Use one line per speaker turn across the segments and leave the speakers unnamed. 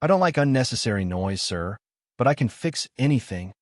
I don't like unnecessary noise, sir, but I can fix anything.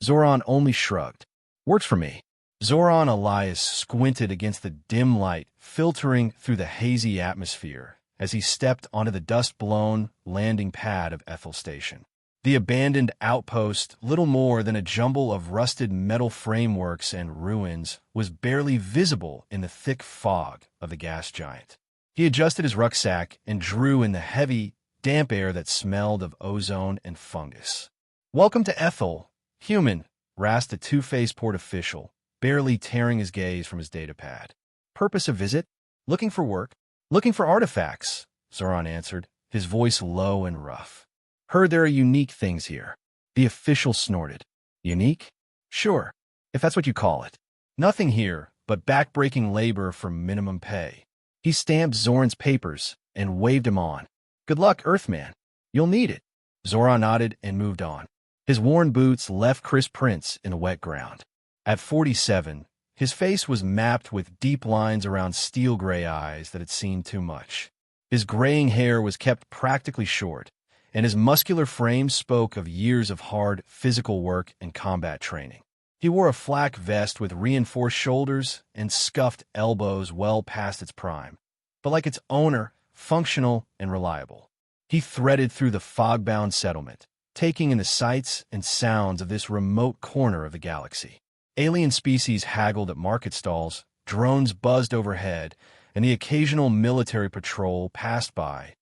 Zoran only shrugged. Works for me. Zoran Elias squinted against the dim light filtering through the hazy atmosphere as he stepped onto the dust-blown landing pad of Ethel Station. The abandoned outpost, little more than a jumble of rusted metal frameworks and ruins, was barely visible in the thick fog of the gas giant. He adjusted his rucksack and drew in the heavy, damp air that smelled of ozone and fungus. "Welcome to Ethel, human," rasped a two-faced port official, barely tearing his gaze from his datapad. "Purpose of visit? Looking for work? Looking for artifacts," Zoran answered, his voice low and rough. "Heard there are unique things here." The official snorted. "Unique? Sure, if that's what you call it. Nothing here but back-breaking labor for minimum pay." He stamped Zoran's papers and waved him on. "Good luck, Earthman. You'll need it." Zoran nodded and moved on. His worn boots left crisp prints in the wet ground. At 47, his face was mapped with deep lines around steel-gray eyes that had seen too much. His graying hair was kept practically short, and his muscular frame spoke of years of hard physical work and combat training. He wore a flak vest with reinforced shoulders and scuffed elbows well past its prime, but like its owner, functional and reliable. He threaded through the fog-bound settlement, taking in the sights and sounds of this remote corner of the galaxy. Alien species haggled at market stalls, drones buzzed overhead, and the occasional military patrol passed by,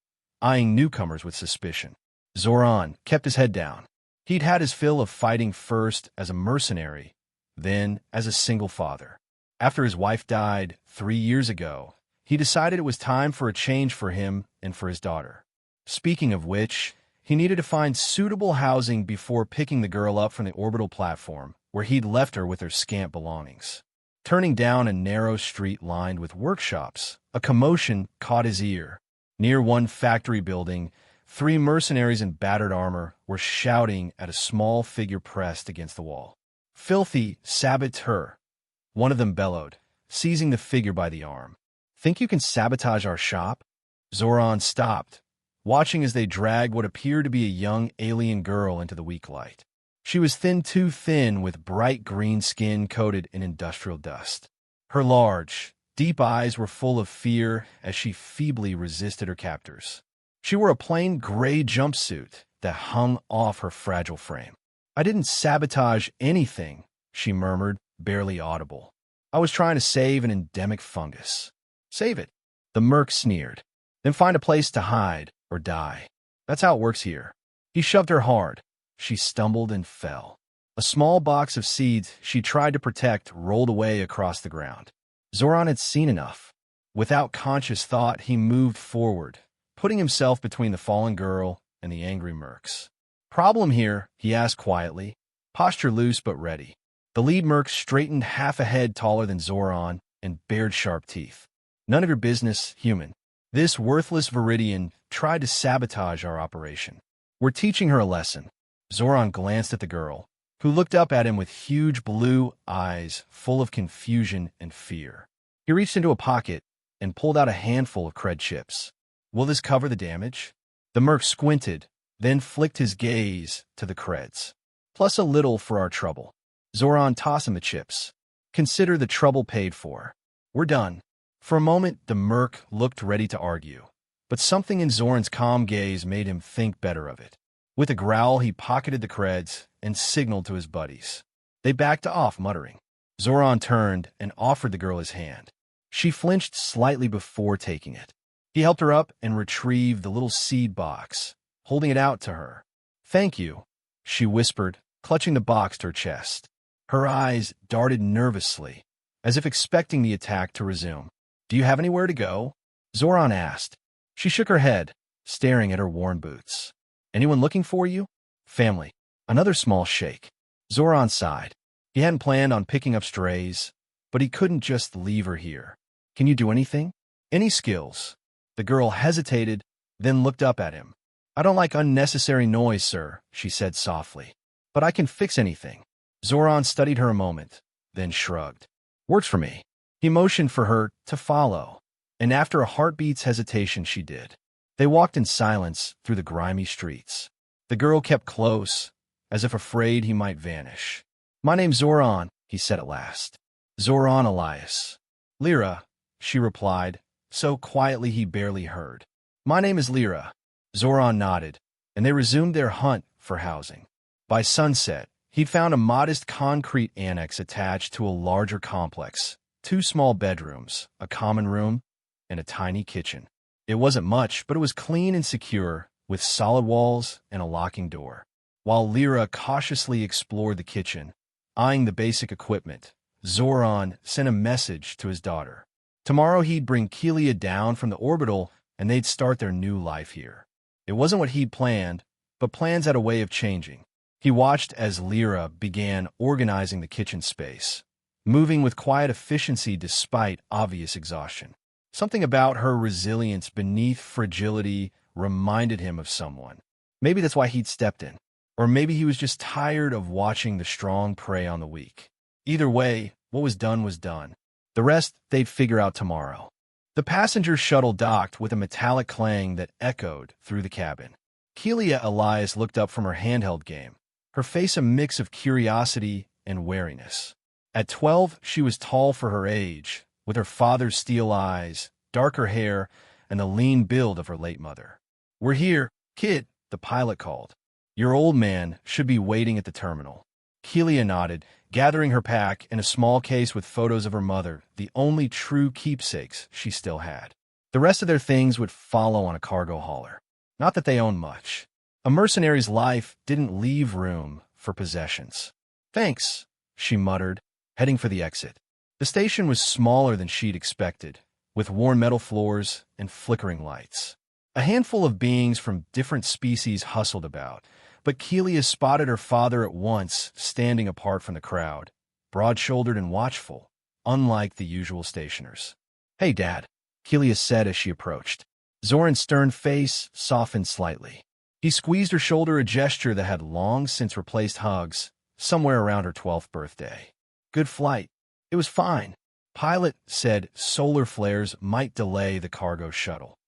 eyeing newcomers with suspicion. Zoran kept his head down. He'd had his fill of fighting first as a mercenary, then as a single father. After his wife died 3 years ago, he decided it was time for a change for him and for his daughter. Speaking of which, he needed to find suitable housing before picking the girl up from the orbital platform, where he'd left her with her scant belongings. Turning down a narrow street lined with workshops, a commotion caught his ear. Near one factory building, 3 mercenaries in battered armor were shouting at a small figure pressed against the wall. "Filthy saboteur," one of them bellowed, seizing the figure by the arm. "Think you can sabotage our shop?" Zoran stopped, watching as they dragged what appeared to be a young alien girl into the weak light. She was too thin with bright green skin coated in industrial dust. Her large, deep eyes were full of fear as she feebly resisted her captors. She wore a plain gray jumpsuit that hung off her fragile frame. "I didn't sabotage anything," she murmured, barely audible. "I was trying to save an endemic fungus." "Save it," the merc sneered. "Then find a place to hide or die. That's how it works here." He shoved her hard. She stumbled and fell. A small box of seeds she tried to protect rolled away across the ground. Zoran had seen enough. Without conscious thought, he moved forward, putting himself between the fallen girl and the angry mercs. "Problem here?" he asked quietly, posture loose but ready. The lead merc straightened half a head taller than Zoran and bared sharp teeth. "None of your business, human. This worthless Viridian tried to sabotage our operation. We're teaching her a lesson." Zoran glanced at the girl, who looked up at him with huge blue eyes full of confusion and fear. He reached into a pocket and pulled out a handful of cred chips. "Will this cover the damage?" The merc squinted, then flicked his gaze to the creds. "Plus a little for our trouble." Zoran tossed him the chips. "Consider the trouble paid for. We're done." For a moment, the merc looked ready to argue, but something in Zoran's calm gaze made him think better of it. With a growl, he pocketed the creds and signaled to his buddies. They backed off, muttering. Zoran turned and offered the girl his hand. She flinched slightly before taking it. He helped her up and retrieved the little seed box, holding it out to her. "Thank you," she whispered, clutching the box to her chest. Her eyes darted nervously, as if expecting the attack to resume. "Do you have anywhere to go?" Zoran asked. She shook her head, staring at her worn boots. "Anyone looking for you?" "Family." Another small shake. Zoran sighed. He hadn't planned on picking up strays, but he couldn't just leave her here. "Can you do anything?" "Any skills?" The girl hesitated, then looked up at him. "I don't like unnecessary noise, sir," she said softly. "But I can fix anything." Zoran studied her a moment, then shrugged. "Works for me." He motioned for her to follow, and after a heartbeat's hesitation she did. They walked in silence through the grimy streets. The girl kept close, as if afraid he might vanish. "My name's Zoran," he said at last. "Zoran Elias." "Lyra," she replied, so quietly he barely heard. "My name is Lyra." Zoran nodded, and they resumed their hunt for housing. By sunset, he'd found a modest concrete annex attached to a larger complex, 2 small bedrooms, a common room, and a tiny kitchen. It wasn't much, but it was clean and secure, with solid walls and a locking door. While Lyra cautiously explored the kitchen, eyeing the basic equipment, Zoran sent a message to his daughter. Tomorrow he'd bring Kelia down from the orbital and they'd start their new life here. It wasn't what he'd planned, but plans had a way of changing. He watched as Lyra began organizing the kitchen space, moving with quiet efficiency despite obvious exhaustion. Something about her resilience beneath fragility reminded him of someone. Maybe that's why he'd stepped in. Or maybe he was just tired of watching the strong prey on the weak. Either way, what was done was done. The rest they'd figure out tomorrow. The passenger shuttle docked with a metallic clang that echoed through the cabin. Kelia Elias looked up from her handheld game, her face a mix of curiosity and wariness. At 12, she was tall for her age, with her father's steel eyes, darker hair, and the lean build of her late mother. "We're here, kid," the pilot called. "Your old man should be waiting at the terminal." Kelia nodded, gathering her pack in a small case with photos of her mother, the only true keepsakes she still had. The rest of their things would follow on a cargo hauler. Not that they owned much. A mercenary's life didn't leave room for possessions. "Thanks," she muttered, heading for the exit. The station was smaller than she'd expected, with worn metal floors and flickering lights. A handful of beings from different species hustled about, but Kelia spotted her father at once, standing apart from the crowd, broad-shouldered and watchful, unlike the usual stationers. "Hey, Dad," Kelia said as she approached. Zoran's stern face softened slightly. He squeezed her shoulder, a gesture that had long since replaced hugs, somewhere around her 12th birthday. "Good flight." "It was fine." Pilot said solar flares might delay the cargo shuttle.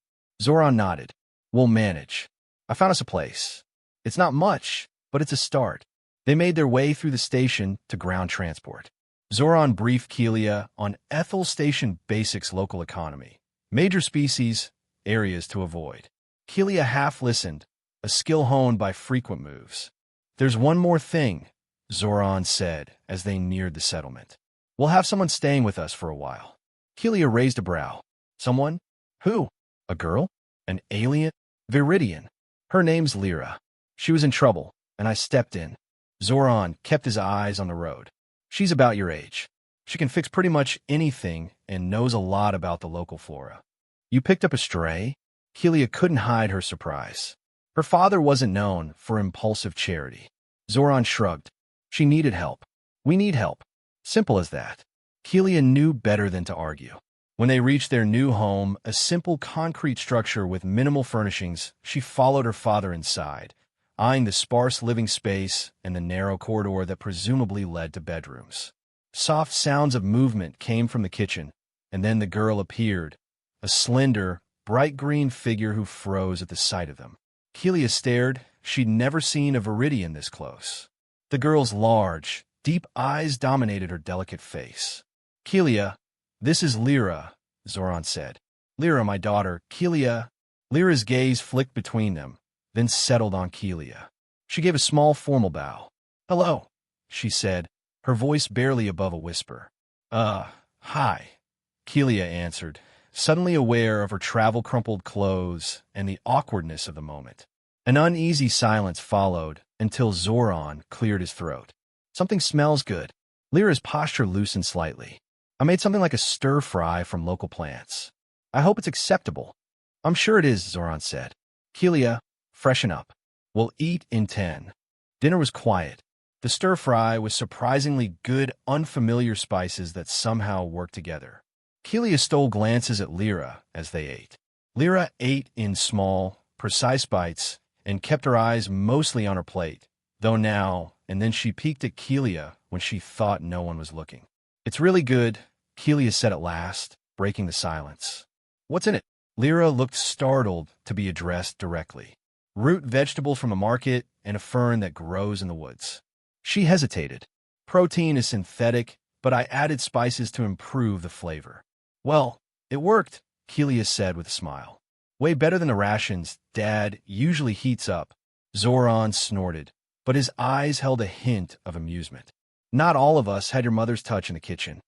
Zoran nodded. "We'll manage. I found us a place. It's not much, but it's a start." They made their way through the station to ground transport. Zoran briefed Kelia on Ethel Station Basics local economy, major species, areas to avoid. Kelia half listened, a skill honed by frequent moves. "There's one more thing," Zoran said as they neared the settlement. "We'll have someone staying with us for a while." Kelia raised a brow. "Someone? Who? A girl? An alien? Viridian. Her name's Lyra. She was in trouble, and I stepped in." Zoran kept his eyes on the road. "She's about your age. She can fix pretty much anything and knows a lot about the local flora." "You picked up a stray?" Kelia couldn't hide her surprise. Her father wasn't known for impulsive charity. Zoran shrugged. "She needed help. We need help. Simple as that." Kelia knew better than to argue. When they reached their new home, a simple concrete structure with minimal furnishings, she followed her father inside, eyeing the sparse living space and the narrow corridor that presumably led to bedrooms. Soft sounds of movement came from the kitchen, and then the girl appeared, a slender, bright green figure who froze at the sight of them. Kelia stared. She'd never seen a Viridian this close. The girl's large, deep eyes dominated her delicate face. "Kelia, this is Lyra," Zoran said. "Lyra, my daughter, Kelia." Lyra's gaze flicked between them, then settled on Kelia. She gave a small formal bow. "Hello," she said, her voice barely above a whisper. Hi," Kelia answered, suddenly aware of her travel-crumpled clothes and the awkwardness of the moment. An uneasy silence followed until Zoran cleared his throat. "Something smells good." Lyra's posture loosened slightly. "I made something like a stir-fry from local plants. I hope it's acceptable." "I'm sure it is," Zoran said. "Kelia, freshen up. We'll eat in 10. Dinner was quiet. The stir-fry was surprisingly good, unfamiliar spices that somehow worked together. Kelia stole glances at Lyra as they ate. Lyra ate in small, precise bites and kept her eyes mostly on her plate, though now and then she peeked at Kelia when she thought no one was looking. "It's really good," Kelia said at last, breaking the silence. "What's in it?" Lyra looked startled to be addressed directly. Root vegetable from a market and a fern that grows in the woods. She hesitated. Protein is synthetic, but I added spices to improve the flavor. Well, it worked, Kelia said with a smile. Way better than the rations Dad usually heats up. Zoran snorted, but his eyes held a hint of amusement. Not all of us had your mother's touch in the kitchen.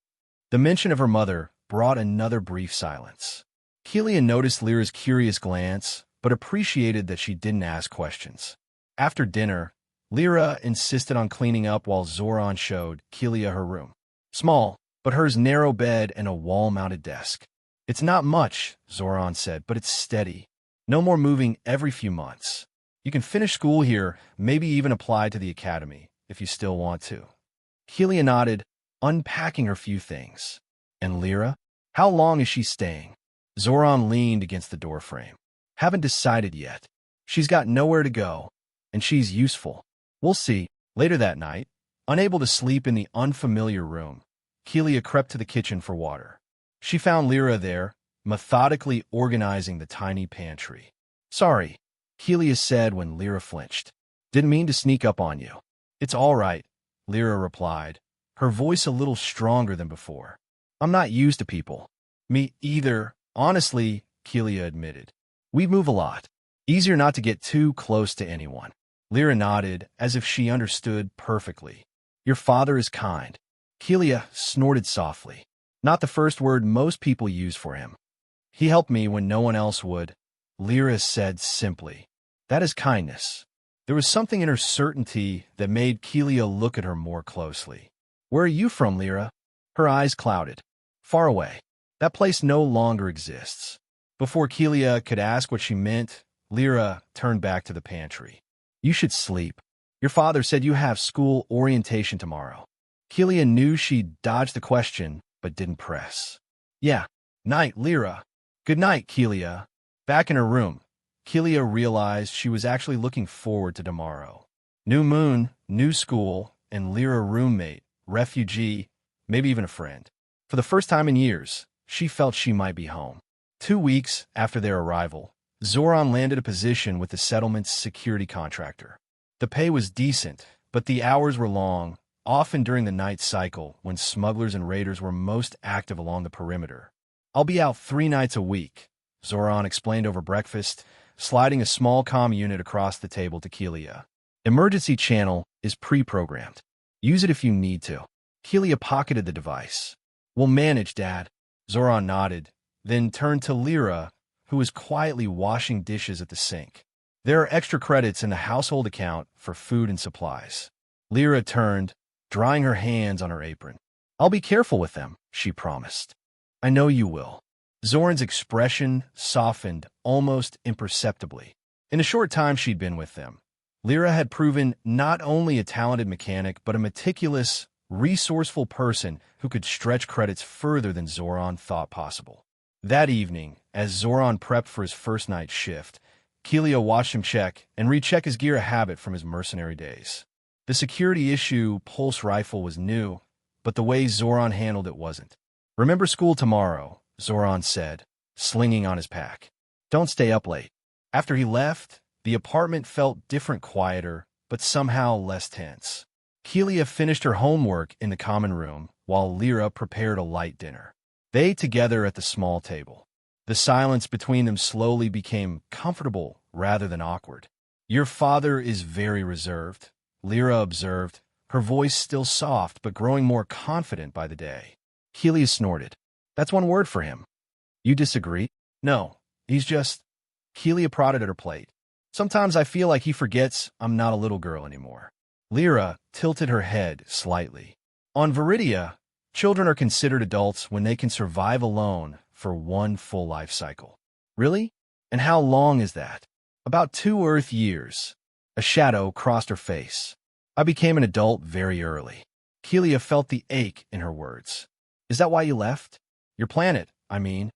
The mention of her mother brought another brief silence. Kelia noticed Lyra's curious glance, but appreciated that she didn't ask questions. After dinner, Lyra insisted on cleaning up while Zoran showed Kelia her room. Small, but hers narrow bed and a wall-mounted desk. It's not much, Zoran said, but it's steady. No more moving every few months. You can finish school here, maybe even apply to the academy, if you still want to. Kelia nodded, unpacking her few things. And Lyra? How long is she staying? Zoran leaned against the doorframe. Haven't decided yet. She's got nowhere to go, and she's useful. We'll see. Later that night, unable to sleep in the unfamiliar room, Kelia crept to the kitchen for water. She found Lyra there, methodically organizing the tiny pantry. Sorry, Kelia said when Lyra flinched. Didn't mean to sneak up on you. It's all right, Lyra replied, her voice a little stronger than before. I'm not used to people. Me either, honestly, Kelia admitted. We move a lot. Easier not to get too close to anyone. Lyra nodded, as if she understood perfectly. Your father is kind. Kelia snorted softly. Not the first word most people use for him. He helped me when no one else would, Lyra said simply. That is kindness. There was something in her certainty that made Kelia look at her more closely. Where are you from, Lyra? Her eyes clouded. Far away. That place no longer exists. Before Kelia could ask what she meant, Lyra turned back to the pantry. You should sleep. Your father said you have school orientation tomorrow. Kelia knew she'd dodged the question, but didn't press. Yeah. Night, Lyra. Good night, Kelia. Back in her room, Kelia realized she was actually looking forward to tomorrow. New moon, new school, and Lyra roommate, refugee, maybe even a friend. For the first time in years, she felt she might be home. 2 weeks after their arrival, Zoran landed a position with the settlement's security contractor. The pay was decent, but the hours were long, often during the night cycle when smugglers and raiders were most active along the perimeter. I'll be out 3 nights a week, Zoran explained over breakfast, sliding a small comm unit across the table to Kelia. Emergency channel is pre-programmed. Use it if you need to. Kelia pocketed the device. We'll manage, Dad. Zoran nodded, then turned to Lyra, who was quietly washing dishes at the sink. There are extra credits in the household account for food and supplies. Lyra turned, drying her hands on her apron. I'll be careful with them, she promised. I know you will. Zoran's expression softened almost imperceptibly. In the short time she'd been with them, Lyra had proven not only a talented mechanic, but a meticulous, resourceful person who could stretch credits further than Zoran thought possible. That evening, as Zoran prepped for his first night shift, Kelia watched him check and recheck his gear, a habit from his mercenary days. The security issue pulse rifle was new, but the way Zoran handled it wasn't. Remember school tomorrow, Zoran said, slinging on his pack. Don't stay up late. After he left, the apartment felt different, quieter, but somehow less tense. Kelia finished her homework in the common room, while Lyra prepared a light dinner. They ate together at the small table. The silence between them slowly became comfortable rather than awkward. Your father is very reserved, Lyra observed, her voice still soft but growing more confident by the day. Kelia snorted. That's one word for him. You disagree? No, he's just... Kelia prodded at her plate. Sometimes I feel like he forgets I'm not a little girl anymore. Lyra tilted her head slightly. On Viridia, children are considered adults when they can survive alone for 1 full life cycle. Really? And how long is that? About 2 Earth years. A shadow crossed her face. I became an adult very early. Kelia felt the ache in her words. Is that why you left? Your planet, I mean.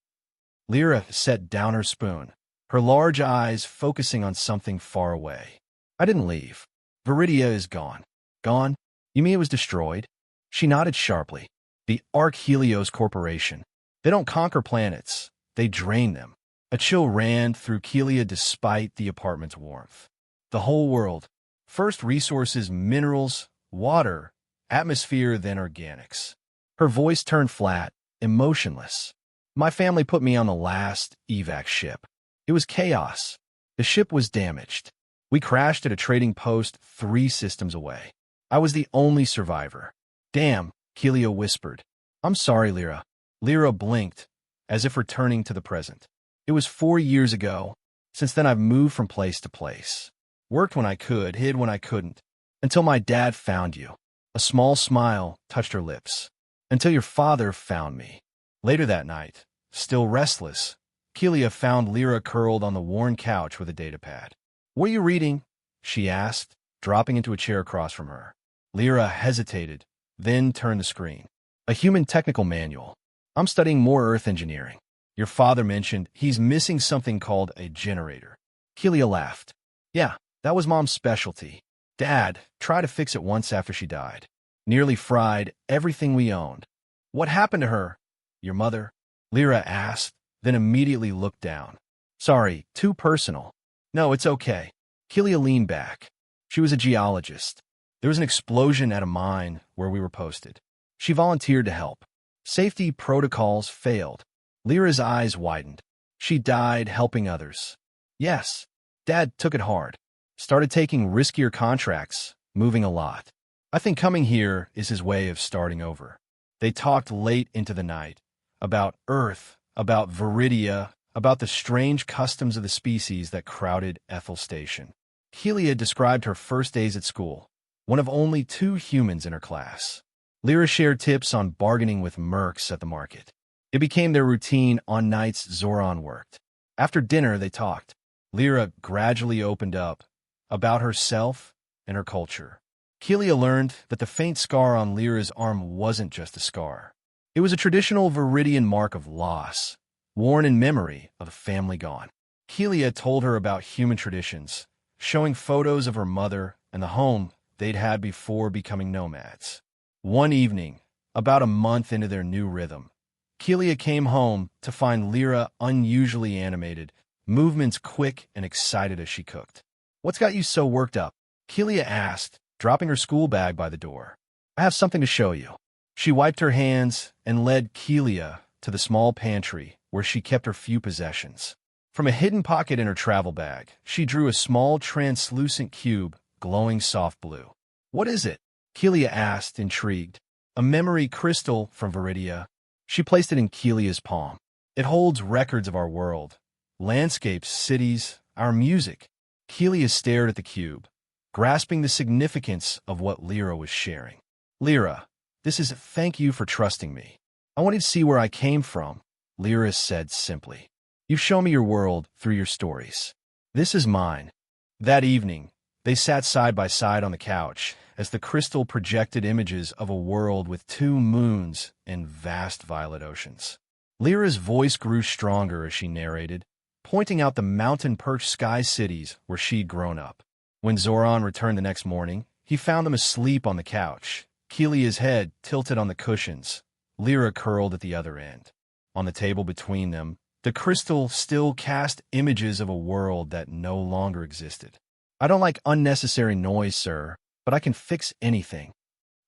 Lyra set down her spoon, her large eyes focusing on something far away. I didn't leave. Viridia is gone. Gone? You mean it was destroyed? She nodded sharply. The Arc Helios Corporation. They don't conquer planets. They drain them. A chill ran through Kelia despite the apartment's warmth. The whole world. First resources, minerals, water, atmosphere, then organics. Her voice turned flat, emotionless. My family put me on the last evac ship. It was chaos. The ship was damaged. We crashed at a trading post 3 systems away. I was the only survivor. Damn, Kelia whispered. I'm sorry, Lyra. Lyra blinked, as if returning to the present. It was 4 years ago. Since then I've moved from place to place. Worked when I could, hid when I couldn't. Until my dad found you. A small smile touched her lips. Until your father found me. Later that night, still restless, Kelia found Lyra curled on the worn couch with a datapad. What are you reading? She asked, dropping into a chair across from her. Lyra hesitated, then turned the screen. A human technical manual. I'm studying more Earth engineering. Your father mentioned he's missing something called a generator. Kelia laughed. Yeah, that was Mom's specialty. Dad tried to fix it once after she died. Nearly fried everything we owned. What happened to her? Your mother? Lyra asked, then immediately looked down. Sorry, too personal. No, it's okay. Kelia leaned back. She was a geologist. There was an explosion at a mine where we were posted. She volunteered to help. Safety protocols failed. Lyra's eyes widened. She died helping others. Yes, Dad took it hard. Started taking riskier contracts, moving a lot. I think coming here is his way of starting over. They talked late into the night. About Earth, about Viridia, about the strange customs of the species that crowded Ethel Station. Kelia described her first days at school, one of only 2 humans in her class. Lyra shared tips on bargaining with mercs at the market. It became their routine on nights Zoran worked. After dinner, they talked. Lyra gradually opened up about herself and her culture. Kelia learned that the faint scar on Lyra's arm wasn't just a scar. It was a traditional Viridian mark of loss, worn in memory of a family gone. Kelia told her about human traditions, showing photos of her mother and the home they'd had before becoming nomads. One evening, about a month into their new rhythm, Kelia came home to find Lyra unusually animated, movements quick and excited as she cooked. What's got you so worked up? Kelia asked, dropping her school bag by the door. I have something to show you. She wiped her hands and led Kelia to the small pantry where she kept her few possessions. From a hidden pocket in her travel bag, she drew a small translucent cube, glowing soft blue. What is it? Kelia asked, intrigued. A memory crystal from Viridia. She placed it in Kelia's palm. It holds records of our world, landscapes, cities, our music. Kelia stared at the cube, grasping the significance of what Lyra was sharing. Lyra, this is a thank you for trusting me. I wanted to see where I came from, Lyra said simply. You've shown me your world through your stories. This is mine. That evening, they sat side by side on the couch as the crystal projected images of a world with 2 moons and vast violet oceans. Lyra's voice grew stronger as she narrated, pointing out the mountain-perched sky cities where she'd grown up. When Zoran returned the next morning, he found them asleep on the couch, Kelia's head tilted on the cushions, Lyra curled at the other end. On the table between them, the crystal still cast images of a world that no longer existed. I don't like unnecessary noise, sir, but I can fix anything.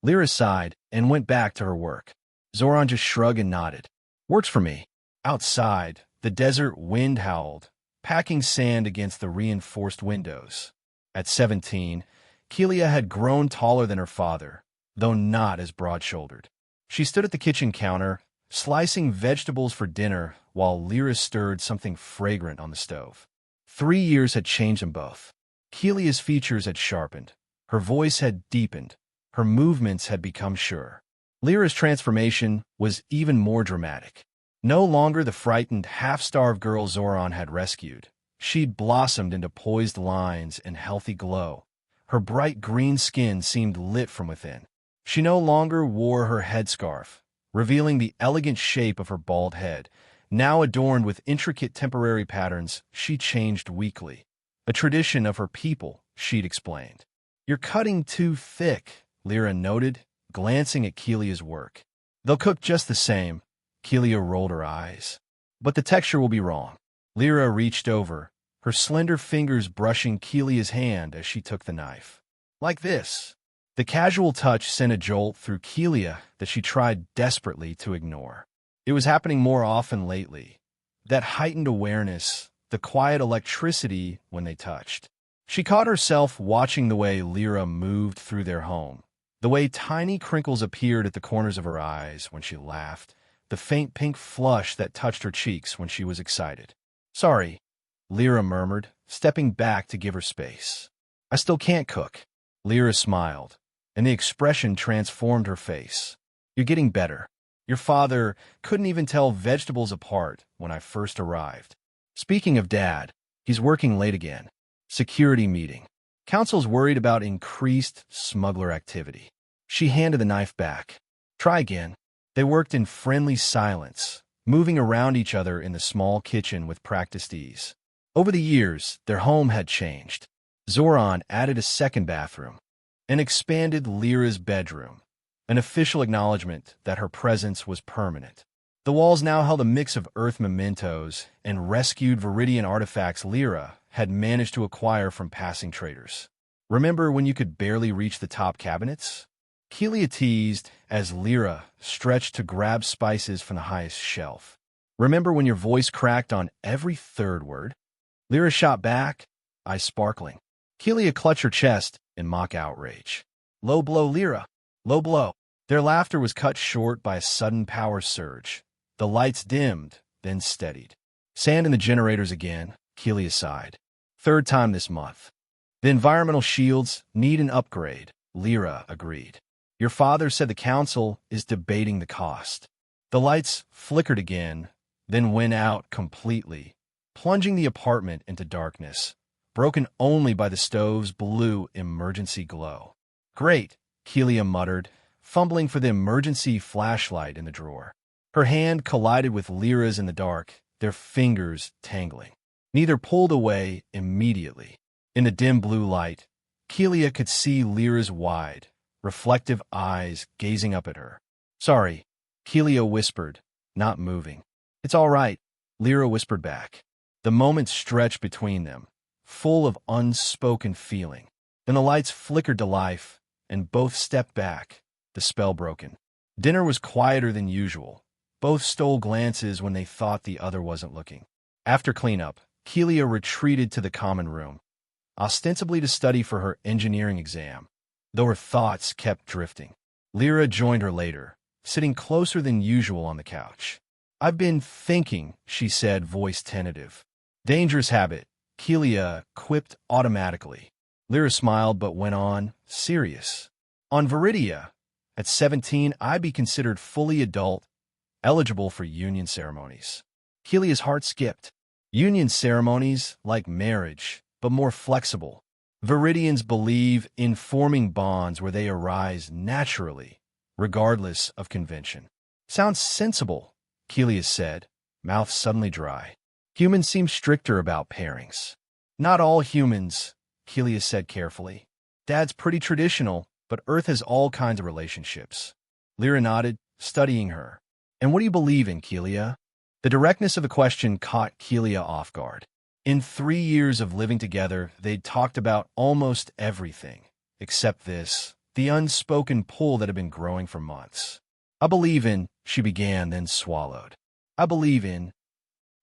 Lyra sighed and went back to her work. Zoran just shrugged and nodded. Works for me. Outside, the desert wind howled, packing sand against the reinforced windows. At 17, Kelia had grown taller than her father, though not as broad-shouldered. She stood at the kitchen counter, slicing vegetables for dinner while Lyra stirred something fragrant on the stove. 3 years had changed them both. Kelia's features had sharpened. Her voice had deepened. Her movements had become sure. Lyra's transformation was even more dramatic. No longer the frightened, half-starved girl Zoran had rescued. She'd blossomed into poised lines and healthy glow. Her bright green skin seemed lit from within. She no longer wore her headscarf, revealing the elegant shape of her bald head. Now adorned with intricate temporary patterns, she changed weekly. A tradition of her people, she'd explained. You're cutting too thick, Lyra noted, glancing at Kelia's work. They'll cook just the same. Kelia rolled her eyes. But the texture will be wrong. Lyra reached over, her slender fingers brushing Kelia's hand as she took the knife. Like this. The casual touch sent a jolt through Kelia that she tried desperately to ignore. It was happening more often lately. That heightened awareness, the quiet electricity when they touched. She caught herself watching the way Lyra moved through their home, the way tiny crinkles appeared at the corners of her eyes when she laughed, the faint pink flush that touched her cheeks when she was excited. "Sorry," Lyra murmured, stepping back to give her space. "I still can't cook." Lyra smiled, and the expression transformed her face. "You're getting better. Your father couldn't even tell vegetables apart when I first arrived. Speaking of Dad, he's working late again. Security meeting. Council's worried about increased smuggler activity." She handed the knife back. "Try again." They worked in friendly silence, moving around each other in the small kitchen with practiced ease. Over the years, their home had changed. Zoran added a second bathroom and expanded Lyra's bedroom, an official acknowledgement that her presence was permanent. The walls now held a mix of Earth mementos and rescued Viridian artifacts Lyra had managed to acquire from passing traders. "Remember when you could barely reach the top cabinets?" Kelia teased as Lyra stretched to grab spices from the highest shelf. "Remember when your voice cracked on every third word?" Lyra shot back, eyes sparkling. Kelia clutched her chest in mock outrage. "Low blow, Lyra. Low blow." Their laughter was cut short by a sudden power surge. The lights dimmed, then steadied. "Sand in the generators again," Kelia sighed. "Third time this month." "The environmental shields need an upgrade," Lyra agreed. "Your father said the council is debating the cost." The lights flickered again, then went out completely, plunging the apartment into darkness, broken only by the stove's blue emergency glow. "Great," Kelia muttered, fumbling for the emergency flashlight in the drawer. Her hand collided with Lyra's in the dark, their fingers tangling. Neither pulled away immediately. In the dim blue light, Kelia could see Lyra's wide, reflective eyes gazing up at her. "Sorry," Kelia whispered, not moving. "It's all right," Lyra whispered back. The moment stretched between them, full of unspoken feeling. Then the lights flickered to life, and both stepped back, the spell broken. Dinner was quieter than usual. Both stole glances when they thought the other wasn't looking. After cleanup, Kelia retreated to the common room, ostensibly to study for her engineering exam, though her thoughts kept drifting. Lyra joined her later, sitting closer than usual on the couch. "I've been thinking," she said, voice tentative. "Dangerous habit," Kelia quipped automatically. Lyra smiled but went on, serious. "On Viridia, at 17, I'd be considered fully adult, eligible for union ceremonies." Kelia's heart skipped. Union ceremonies, like marriage, but more flexible. Viridians believe in forming bonds where they arise naturally, regardless of convention. "Sounds sensible," Kelia said, mouth suddenly dry. "Humans seem stricter about pairings." "Not all humans," Kelia said carefully. "Dad's pretty traditional, but Earth has all kinds of relationships." Lyra nodded, studying her. "And what do you believe in, Kelia?" The directness of the question caught Kelia off guard. In 3 years of living together, they'd talked about almost everything, except this, the unspoken pull that had been growing for months. "I believe in," she began, then swallowed. "I believe in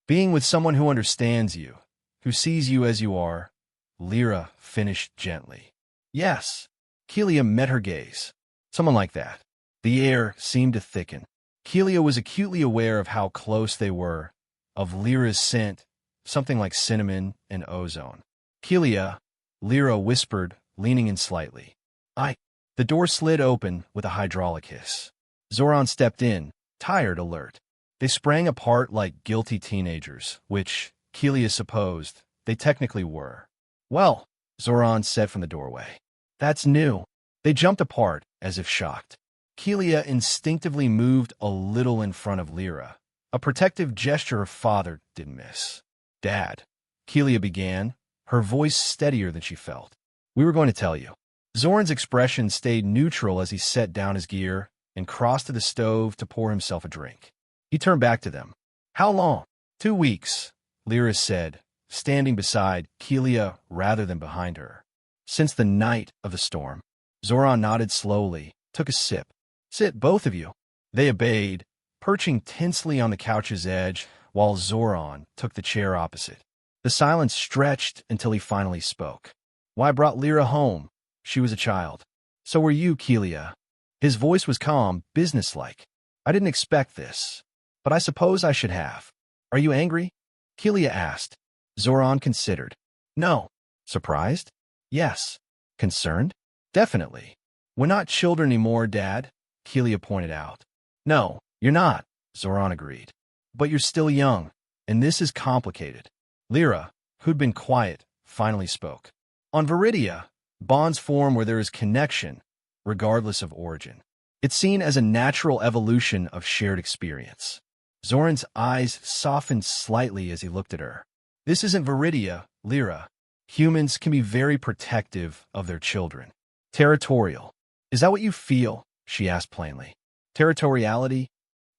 being with someone who understands you, who sees you as you are," Lyra finished gently. "Yes." Kelia met her gaze. "Someone like that." The air seemed to thicken. Kelia was acutely aware of how close they were, of Lyra's scent, something like cinnamon and ozone. "Kelia," Lyra whispered, leaning in slightly. "I—" The door slid open with a hydraulic hiss. Zoran stepped in, tired, alert. They sprang apart like guilty teenagers, which, Kelia supposed, they technically were. "Well," Zoran said from the doorway. "That's new." They jumped apart, as if shocked. Kelia instinctively moved a little in front of Lyra, a protective gesture her father didn't miss. "Dad," Kelia began, her voice steadier than she felt. "We were going to tell you." Zoran's expression stayed neutral as he set down his gear and crossed to the stove to pour himself a drink. He turned back to them. "How long?" 2 weeks," Lyra said, standing beside Kelia rather than behind her. Since the night of the storm. Zoran nodded slowly, took a sip. Sit, both of you. They obeyed, perching tensely on the couch's edge, while Zoran took the chair opposite. The silence stretched until he finally spoke. Why brought Lyra home? She was a child. So were you, Kelia. His voice was calm, businesslike. I didn't expect this, but I suppose I should have. Are you angry? Kelia asked. Zoran considered. No. Surprised? Yes. Concerned? Definitely. We're not children anymore, Dad, Kelia pointed out. No, you're not, Zoran agreed. But you're still young, and this is complicated. Lyra, who'd been quiet, finally spoke. On Viridia, bonds form where there is connection, regardless of origin. It's seen as a natural evolution of shared experience. Zoran's eyes softened slightly as he looked at her. This isn't Viridia, Lyra. Humans can be very protective of their children. Territorial. Is that what you feel? She asked plainly. Territoriality?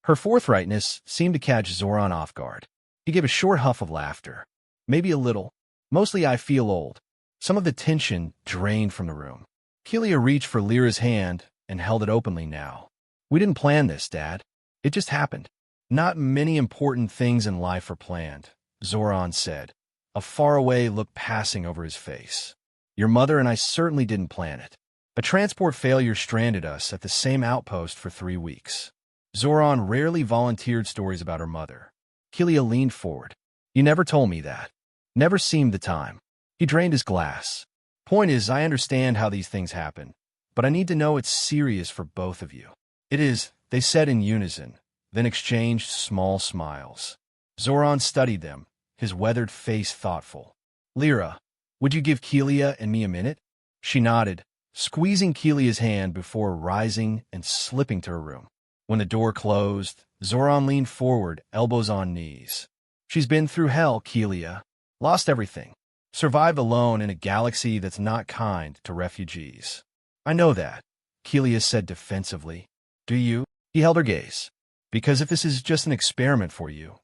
Her forthrightness seemed to catch Zoran off guard. He gave a short huff of laughter. Maybe a little. Mostly I feel old. Some of the tension drained from the room. Kelia reached for Lyra's hand and held it openly now. We didn't plan this, Dad. It just happened. Not many important things in life are planned, Zoran said, a faraway look passing over his face. Your mother and I certainly didn't plan it. A transport failure stranded us at the same outpost for 3 weeks. Zoran rarely volunteered stories about her mother. Kelia leaned forward. You never told me that. Never seemed the time. He drained his glass. Point is, I understand how these things happen, but I need to know it's serious for both of you. It is, they said in unison, then exchanged small smiles. Zoran studied them, his weathered face thoughtful. Lyra, would you give Kelia and me a minute? She nodded, squeezing Kelia's hand before rising and slipping to her room. When the door closed, Zoran leaned forward, elbows on knees. She's been through hell, Kelia. Lost everything. Survived alone in a galaxy that's not kind to refugees. I know that, Kelia said defensively. Do you? He held her gaze. Because if this is just an experiment for you,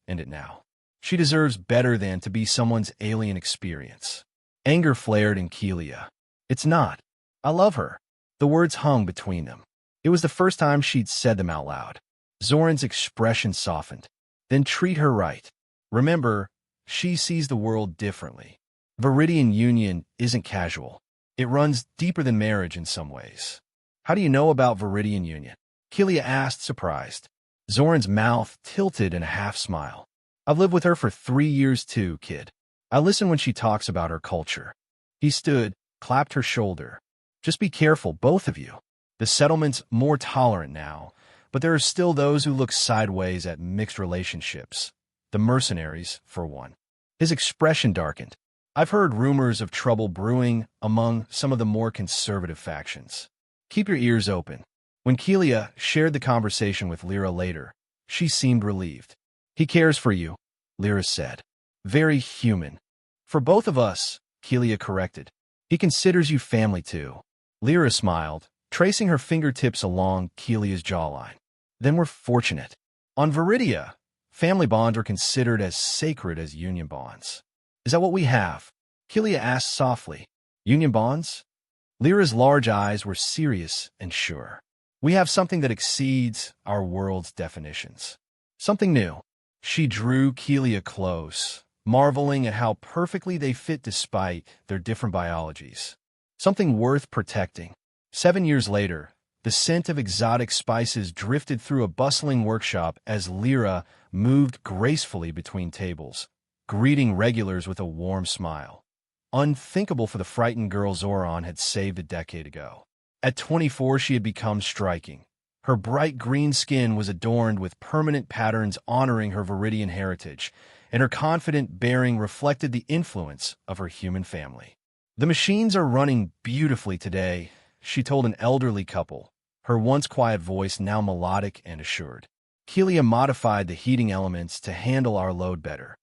end it now. She deserves better than to be someone's alien experience. Anger flared in Kelia. It's not. I love her. The words hung between them. It was the first time she'd said them out loud. Zoran's expression softened. Then treat her right. Remember, she sees the world differently. Viridian union isn't casual. It runs deeper than marriage in some ways. How do you know about Viridian union? Kelia asked, surprised. Zoran's mouth tilted in a half-smile. I've lived with her for 3 years too, kid. I listen when she talks about her culture. He stood, clapped her shoulder. Just be careful, both of you. The settlement's more tolerant now, but there are still those who look sideways at mixed relationships. The mercenaries, for one. His expression darkened. I've heard rumors of trouble brewing among some of the more conservative factions. Keep your ears open. When Kelia shared the conversation with Lyra later, she seemed relieved. He cares for you, Lyra said. Very human. For both of us, Kelia corrected. He considers you family too. Lyra smiled, tracing her fingertips along Kelia's jawline. Then we're fortunate. On Viridia, family bonds are considered as sacred as union bonds. Is that what we have? Kelia asked softly. Union bonds? Lyra's large eyes were serious and sure. We have something that exceeds our world's definitions. Something new. She drew Kelia close, marveling at how perfectly they fit despite their different biologies. Something worth protecting. 7 years later, the scent of exotic spices drifted through a bustling workshop as Lyra moved gracefully between tables, greeting regulars with a warm smile. Unthinkable for the frightened girl Zoran had saved a decade ago. At 24, she had become striking. Her bright green skin was adorned with permanent patterns honoring her Viridian heritage, and her confident bearing reflected the influence of her human family. The machines are running beautifully today, she told an elderly couple, her once quiet voice now melodic and assured. Kelia modified the heating elements to handle our load better.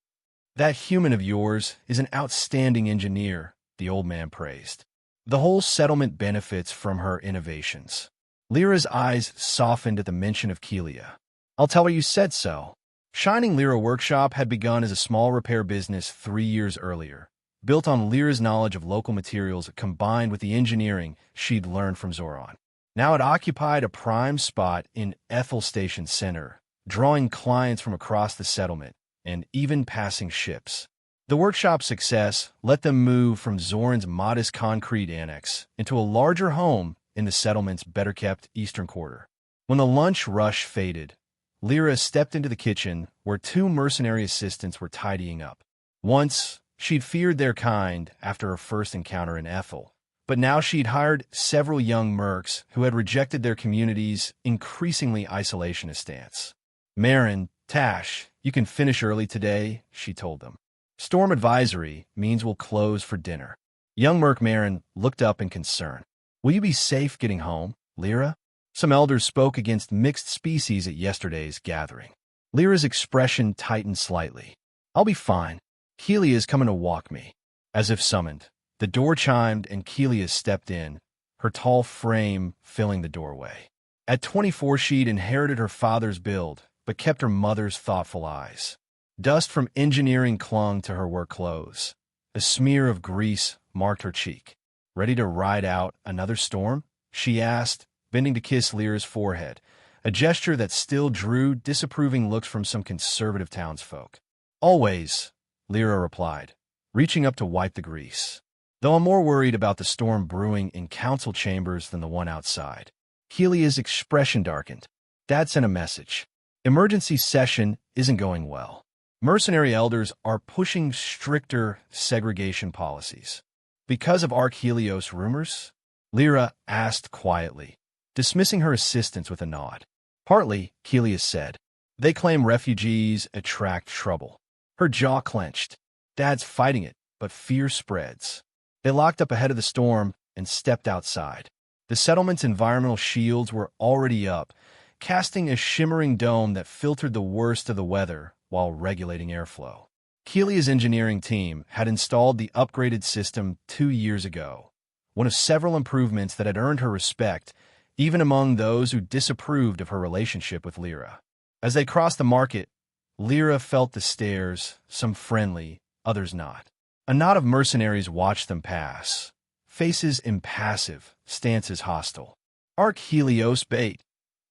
That human of yours is an outstanding engineer, the old man praised. The whole settlement benefits from her innovations. Lyra's eyes softened at the mention of Kelia. I'll tell her you said so. Shining Lyra Workshop had begun as a small repair business 3 years earlier, built on Lyra's knowledge of local materials combined with the engineering she'd learned from Zoran. Now it occupied a prime spot in Ethel Station Center, drawing clients from across the settlement and even passing ships. The workshop's success let them move from Zoran's modest concrete annex into a larger home in the settlement's better-kept eastern quarter. When the lunch rush faded, Lyra stepped into the kitchen where two mercenary assistants were tidying up. Once, she'd feared their kind after her first encounter in Ethel, but now she'd hired several young mercs who had rejected their community's increasingly isolationist stance. "Marin, Tash, you can finish early today," she told them. "Storm advisory means we'll close for dinner." Young merc Marin looked up in concern. "Will you be safe getting home, Lyra?" Some elders spoke against mixed species at yesterday's gathering. Lyra's expression tightened slightly. "I'll be fine. Kelia is coming to walk me." As if summoned, the door chimed and Kelia stepped in, her tall frame filling the doorway. At 24, she'd inherited her father's build, but kept her mother's thoughtful eyes. Dust from engineering clung to her work clothes. A smear of grease marked her cheek. "Ready to ride out another storm?" she asked, bending to kiss Lyra's forehead, a gesture that still drew disapproving looks from some conservative townsfolk. "Always," Lyra replied, reaching up to wipe the grease. "Though I'm more worried about the storm brewing in council chambers than the one outside." Kelia's expression darkened. "Dad sent a message. Emergency session isn't going well. Mercenary elders are pushing stricter segregation policies." "Because of Archelios rumors?" Lyra asked quietly, dismissing her assistants with a nod. "Partly," Kelia said. "They claim refugees attract trouble." Her jaw clenched. "Dad's fighting it, but fear spreads." They locked up ahead of the storm and stepped outside. The settlement's environmental shields were already up, casting a shimmering dome that filtered the worst of the weather while regulating airflow. Kelia's engineering team had installed the upgraded system 2 years ago, one of several improvements that had earned her respect, even among those who disapproved of her relationship with Lyra. As they crossed the market, Lyra felt the stares, some friendly, others not. A knot of mercenaries watched them pass, faces impassive, stances hostile. "Archelios bait,"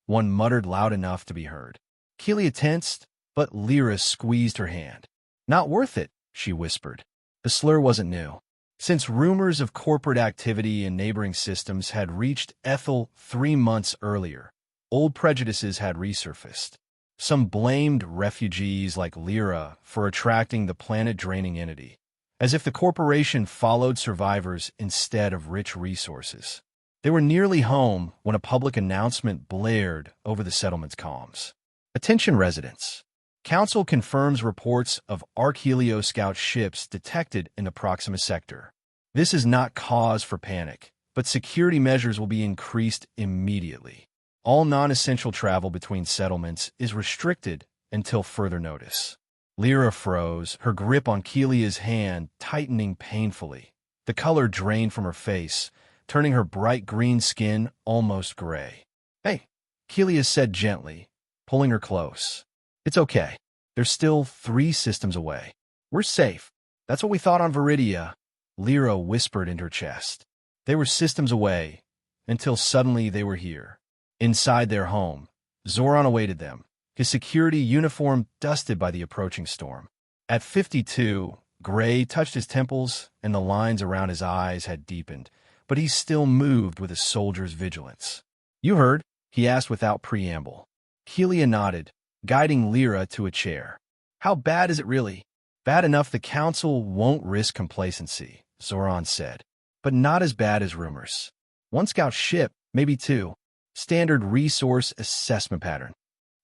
one muttered loud enough to be heard. Kelia tensed, but Lyra squeezed her hand. "Not worth it," she whispered. The slur wasn't new. Since rumors of corporate activity in neighboring systems had reached Ethel 3 months earlier, old prejudices had resurfaced. Some blamed refugees like Lyra for attracting the planet-draining entity, as if the corporation followed survivors instead of rich resources. They were nearly home when a public announcement blared over the settlement's comms. "Attention residents. Council confirms reports of Archelios scout ships detected in the Proxima sector. This is not cause for panic, but security measures will be increased immediately. All non-essential travel between settlements is restricted until further notice." Lyra froze, her grip on Kelia's hand tightening painfully. The color drained from her face, turning her bright green skin almost gray. "Hey," Kelia said gently, pulling her close. "It's okay. They're still 3 systems away. We're safe. That's what we thought on Viridia," Lyra whispered in her chest. They were systems away, until suddenly they were here. Inside their home, Zoran awaited them, his security uniform dusted by the approaching storm. At 52, gray touched his temples and the lines around his eyes had deepened, but he still moved with a soldier's vigilance. "You heard?" he asked without preamble. Kelia nodded, guiding Lyra to a chair. "How bad is it really?" "Bad enough the council won't risk complacency," Zoran said, "but not as bad as rumors. 1 scout ship, maybe 2. Standard resource assessment pattern."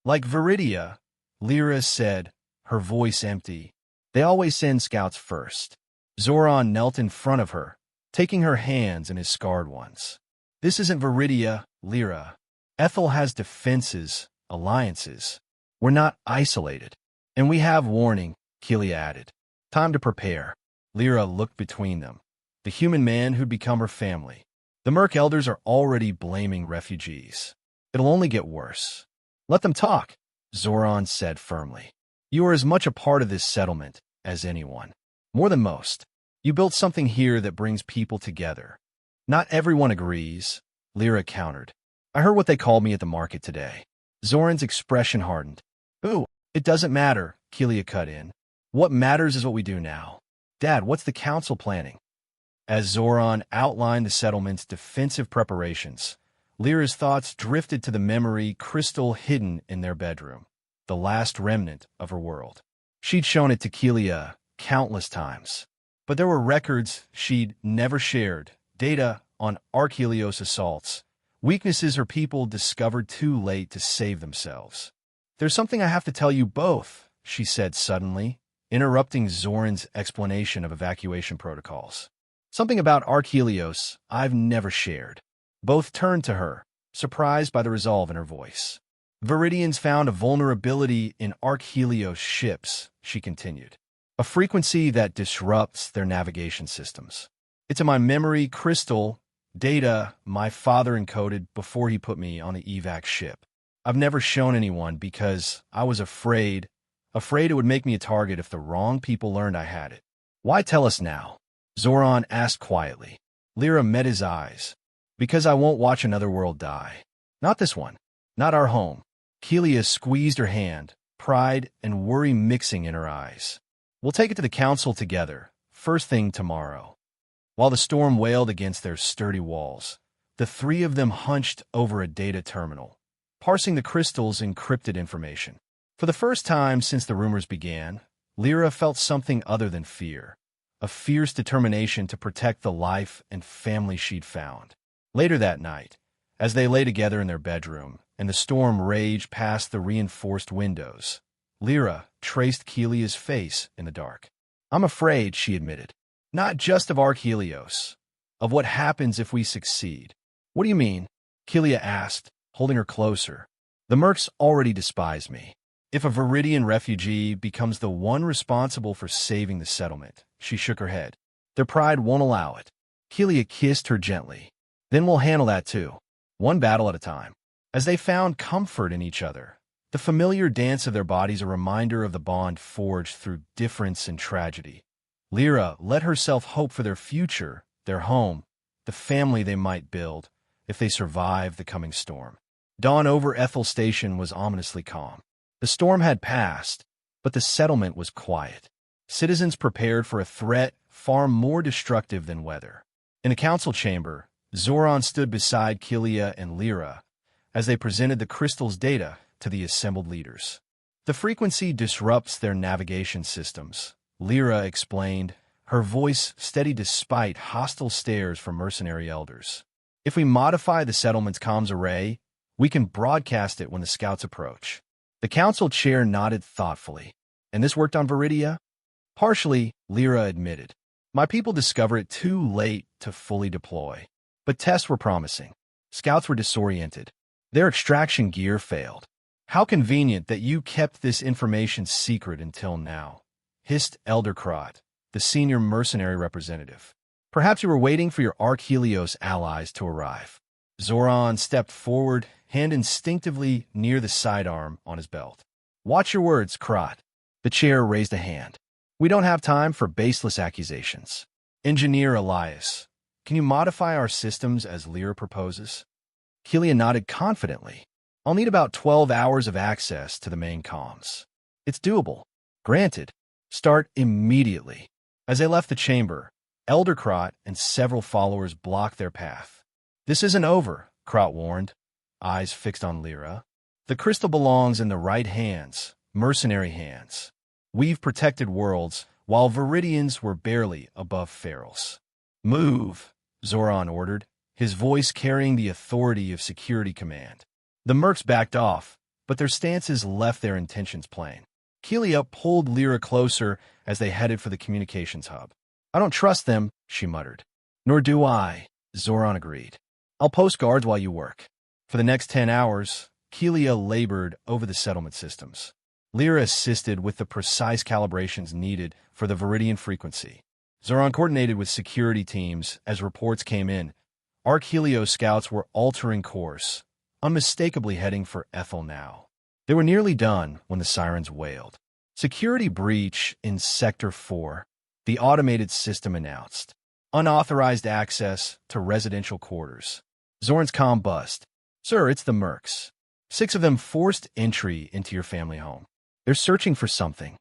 "Like Viridia," Lyra said, her voice empty. "They always send scouts first." Zoran knelt in front of her, taking her hands in his scarred ones. "This isn't Viridia, Lyra. Ethel has defenses, alliances. We're not isolated. And we have warning," Kelia added. "Time to prepare." Lyra looked between them, the human man who'd become her family. "The Merc elders are already blaming refugees. It'll only get worse." "Let them talk," Zoran said firmly. You are as much a part of this settlement as anyone. More than most. You built something here that brings people together. Not everyone agrees, Lyra countered. I heard what they called me at the market today. Zoran's expression hardened. Ooh, it doesn't matter, Kelia cut in. What matters is what we do now. Dad, what's the council planning? As Zoran outlined the settlement's defensive preparations, Lyra's thoughts drifted to the memory crystal hidden in their bedroom, the last remnant of her world. She'd shown it to Kelia countless times, but there were records she'd never shared, data on Archelios assaults, weaknesses her people discovered too late to save themselves. There's something I have to tell you both, she said suddenly, interrupting Zoran's explanation of evacuation protocols. Something about Archelios I've never shared. Both turned to her, surprised by the resolve in her voice. Viridians found a vulnerability in Archelios ships, she continued. A frequency that disrupts their navigation systems. It's in my memory crystal, data my father encoded before he put me on the evac ship. I've never shown anyone because I was afraid it would make me a target if the wrong people learned I had it. Why tell us now? Zoran asked quietly. Lyra met his eyes. Because I won't watch another world die. Not this one. Not our home. Kelia squeezed her hand, pride and worry mixing in her eyes. We'll take it to the council together, first thing tomorrow. While the storm wailed against their sturdy walls, the three of them hunched over a data terminal, parsing the crystal's encrypted information. For the first time since the rumors began, Lyra felt something other than fear, a fierce determination to protect the life and family she'd found. Later that night, as they lay together in their bedroom and the storm raged past the reinforced windows, Lyra traced Kelia's face in the dark. I'm afraid, she admitted. Not just of Archelios, of what happens if we succeed. What do you mean? Kelia asked, holding her closer. The mercs already despise me. If a Viridian refugee becomes the one responsible for saving the settlement, she shook her head. Their pride won't allow it. Kelia kissed her gently. Then we'll handle that too, one battle at a time. As they found comfort in each other, the familiar dance of their bodies a reminder of the bond forged through difference and tragedy. Lyra let herself hope for their future, their home, the family they might build if they survive the coming storm. Dawn over Ethel Station was ominously calm. The storm had passed, but the settlement was quiet. Citizens prepared for a threat far more destructive than weather. In the council chamber, Zoran stood beside Kelia and Lyra as they presented the crystal's data to the assembled leaders. The frequency disrupts their navigation systems, Lyra explained, her voice steady despite hostile stares from mercenary elders. If we modify the settlement's comms array, we can broadcast it when the scouts approach. The council chair nodded thoughtfully. And this worked on Viridia? Partially, Lyra admitted. My people discovered it too late to fully deploy. But tests were promising. Scouts were disoriented. Their extraction gear failed. How convenient that you kept this information secret until now, hissed Elder Krot, the senior mercenary representative. Perhaps you were waiting for your Archelios allies to arrive. Zoran stepped forward, hand instinctively near the sidearm on his belt. Watch your words, Krot. The chair raised a hand. We don't have time for baseless accusations. Engineer Elias, can you modify our systems as Lyra proposes? Kelia nodded confidently. I'll need about 12 hours of access to the main comms. It's doable. Granted. Start immediately. As they left the chamber, Elder Krot and several followers blocked their path. This isn't over, Krot warned, eyes fixed on Lyra. The crystal belongs in the right hands, mercenary hands. We've protected worlds, while Viridians were barely above ferals. Move, Zoran ordered, his voice carrying the authority of security command. The mercs backed off, but their stances left their intentions plain. Kelia pulled Lyra closer as they headed for the communications hub. I don't trust them, she muttered. Nor do I, Zoran agreed. I'll post guards while you work. For the next 10 hours, Kelia labored over the settlement systems. Lyra assisted with the precise calibrations needed for the Viridian frequency. Zoran coordinated with security teams as reports came in. Archelios scouts were altering course, unmistakably heading for Ethel now. They were nearly done when the sirens wailed. Security breach in Sector 4, the automated system announced. Unauthorized access to residential quarters. Zoran's comm bust. Sir, it's the mercs. 6 of them forced entry into your family home. They're searching for something.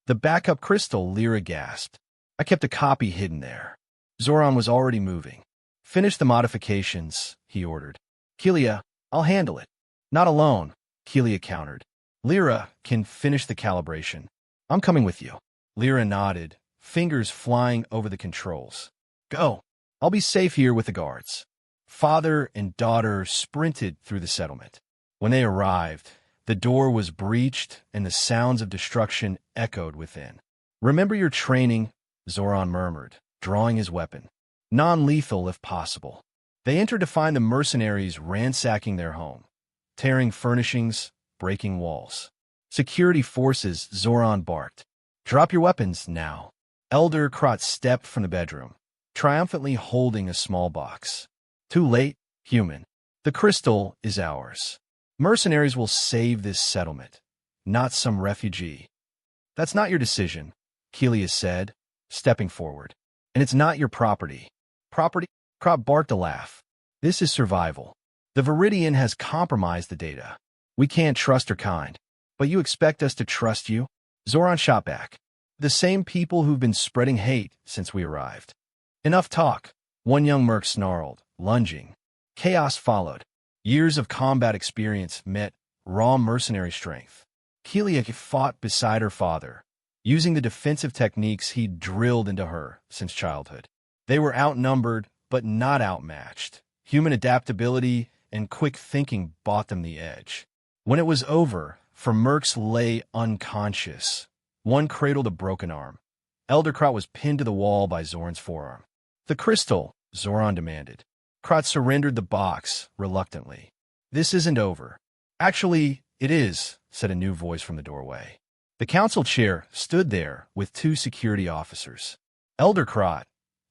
The backup crystal, Lyra gasped. I kept a copy hidden there. Zoran was already moving. Finish the modifications, he ordered. Kelia, I'll handle it. Not alone, Kelia countered. Lyra can finish the calibration. I'm coming with you. Lyra nodded, fingers flying over the controls. Go. I'll be safe here with the guards. Father and daughter sprinted through the settlement. When they arrived, the door was breached and the sounds of destruction echoed within. Remember your training, Zoran murmured, drawing his weapon. Non-lethal if possible. They entered to find the mercenaries ransacking their home, tearing furnishings, breaking walls. Security forces, Zoran barked. Drop your weapons now. Elder Krot stepped from the bedroom, triumphantly holding a small box. Too late, human. The crystal is ours. Mercenaries will save this settlement, not some refugee. That's not your decision, Kelia said, stepping forward. And it's not your property. Property? Krot barked a laugh. This is survival. The Viridian has compromised the data. We can't trust her kind. But you expect us to trust you? Zoran shot back. The same people who've been spreading hate since we arrived. Enough talk, one young merc snarled, lunging. Chaos followed. Years of combat experience met raw mercenary strength. Kelia fought beside her father, using the defensive techniques he'd drilled into her since childhood. They were outnumbered, but not outmatched. Human adaptability and quick thinking bought them the edge. When it was over, for mercs lay unconscious. One cradled a broken arm. Elder Krot was pinned to the wall by Zoran's forearm. The crystal, Zoran demanded. Krot surrendered the box, reluctantly. This isn't over. Actually, it is, said a new voice from the doorway. The council chair stood there with 2 security officers. Elder Krot,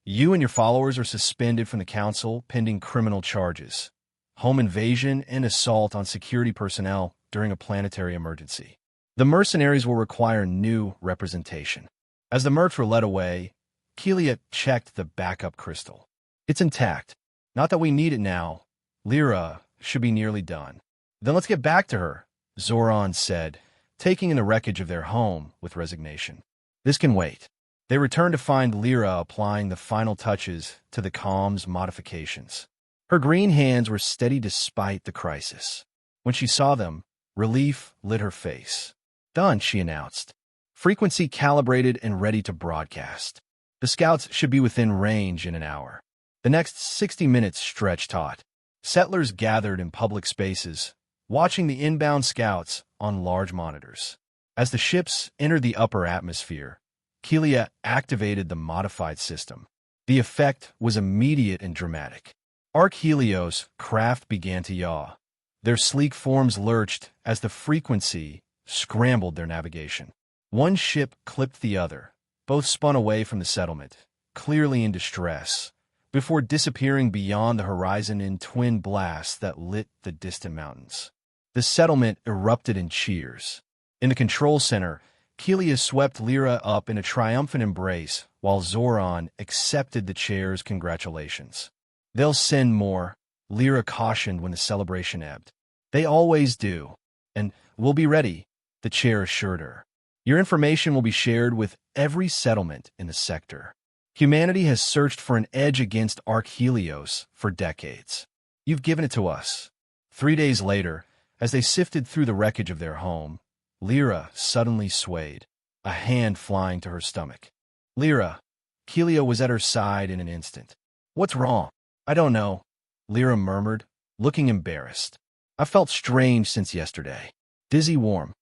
you and your followers are suspended from the council pending criminal charges. Home invasion and assault on security personnel during a planetary emergency. The mercenaries will require new representation. As the mercs were led away, Kelia checked the backup crystal. It's intact. Not that we need it now. Lyra should be nearly done. Then let's get back to her, Zoran said, taking in the wreckage of their home with resignation. This can wait. They returned to find Lyra applying the final touches to the comm's modifications. Her green hands were steady despite the crisis. When she saw them, relief lit her face. Done, she announced. Frequency calibrated and ready to broadcast. The scouts should be within range in an hour. The next 60 minutes stretched taut. Settlers gathered in public spaces, watching the inbound scouts on large monitors. As the ships entered the upper atmosphere, Kelia activated the modified system. The effect was immediate and dramatic. Arch-Helios craft began to yaw. Their sleek forms lurched as the frequency scrambled their navigation. One ship clipped the other. Both spun away from the settlement, clearly in distress, before disappearing beyond the horizon in twin blasts that lit the distant mountains. The settlement erupted in cheers. In the control center, Kelia swept Lyra up in a triumphant embrace, while Zoran accepted the chair's congratulations. They'll send more, Lyra cautioned when the celebration ebbed. They always do. And we'll be ready, the chair assured her. Your information will be shared with every settlement in the sector. Humanity has searched for an edge against Arch-Helios for decades. You've given it to us. 3 days later, as they sifted through the wreckage of their home, Lyra suddenly swayed, a hand flying to her stomach. Lyra, Kelia was at her side in an instant. What's wrong? I don't know, Lyra murmured, looking embarrassed. I felt strange since yesterday. Dizzy warm.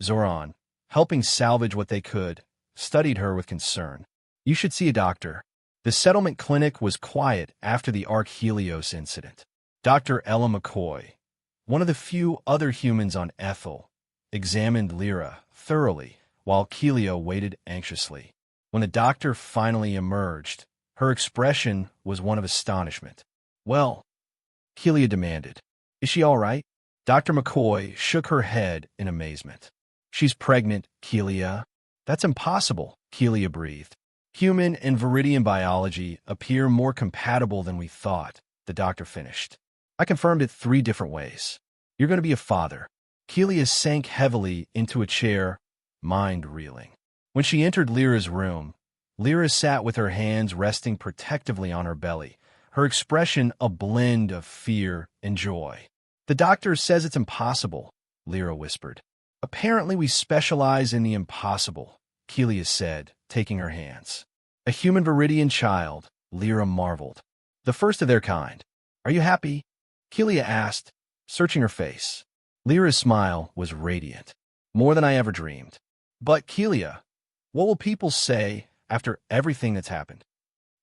Zoran, helping salvage what they could, studied her with concern. You should see a doctor. The settlement clinic was quiet after the Arch-Helios incident. Dr. Ella McCoy, one of the few other humans on Ethel, examined Lyra thoroughly while Kelia waited anxiously. When the doctor finally emerged, her expression was one of astonishment. Well, Kelia demanded, is she all right? Dr. McCoy shook her head in amazement. She's pregnant, Kelia. That's impossible, Kelia breathed. Human and Viridian biology appear more compatible than we thought, the doctor finished. I confirmed it 3 different ways. You're going to be a father. Kelia sank heavily into a chair, mind reeling. When she entered Lyra's room, Lyra sat with her hands resting protectively on her belly, her expression a blend of fear and joy. The doctor says it's impossible, Lyra whispered. Apparently we specialize in the impossible, Kelia said, taking her hands. A human Viridian child, Lyra marveled. The first of their kind. Are you happy? Kelia asked, searching her face. Lyra's smile was radiant. More than I ever dreamed. But Kelia, what will people say after everything that's happened?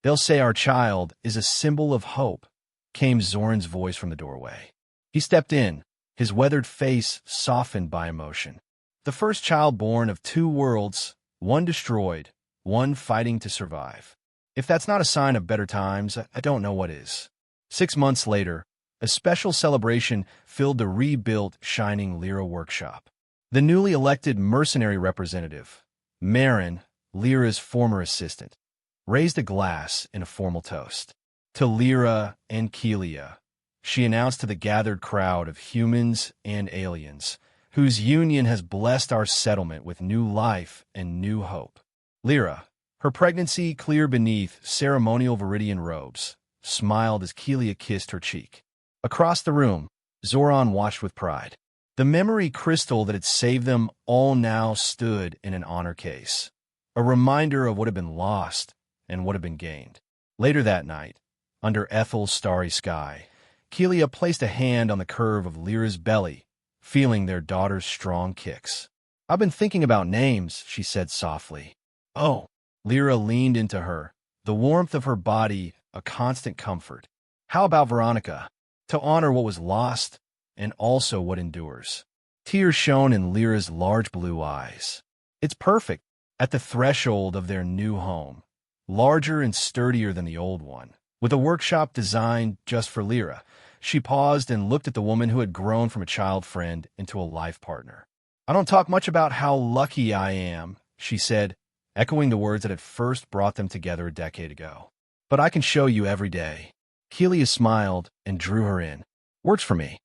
They'll say our child is a symbol of hope, came Zoran's voice from the doorway. He stepped in, his weathered face softened by emotion. The first child born of 2 worlds, one destroyed, one fighting to survive. If that's not a sign of better times, I don't know what is. 6 months later, a special celebration filled the rebuilt Shining Lyra workshop. The newly elected mercenary representative, Marin, Lyra's former assistant, raised a glass in a formal toast. To Lyra and Kelia, she announced to the gathered crowd of humans and aliens, whose union has blessed our settlement with new life and new hope. Lyra, her pregnancy clear beneath ceremonial Viridian robes, smiled as Kelia kissed her cheek. Across the room, Zoran watched with pride. The memory crystal that had saved them all now stood in an honor case, a reminder of what had been lost and what had been gained. Later that night, under Ethel's starry sky, Kelia placed a hand on the curve of Lyra's belly, feeling their daughter's strong kicks. I've been thinking about names, she said softly. Oh, Lyra leaned into her, the warmth of her body a constant comfort. How about Veronica? To honor what was lost and also what endures. Tears shone in Lyra's large blue eyes. It's perfect, at the threshold of their new home, larger and sturdier than the old one. With a workshop designed just for Lyra, she paused and looked at the woman who had grown from a child friend into a life partner. I don't talk much about how lucky I am, she said, echoing the words that had first brought them together a decade ago. But I can show you every day. Kelia smiled and drew her in. Works for me.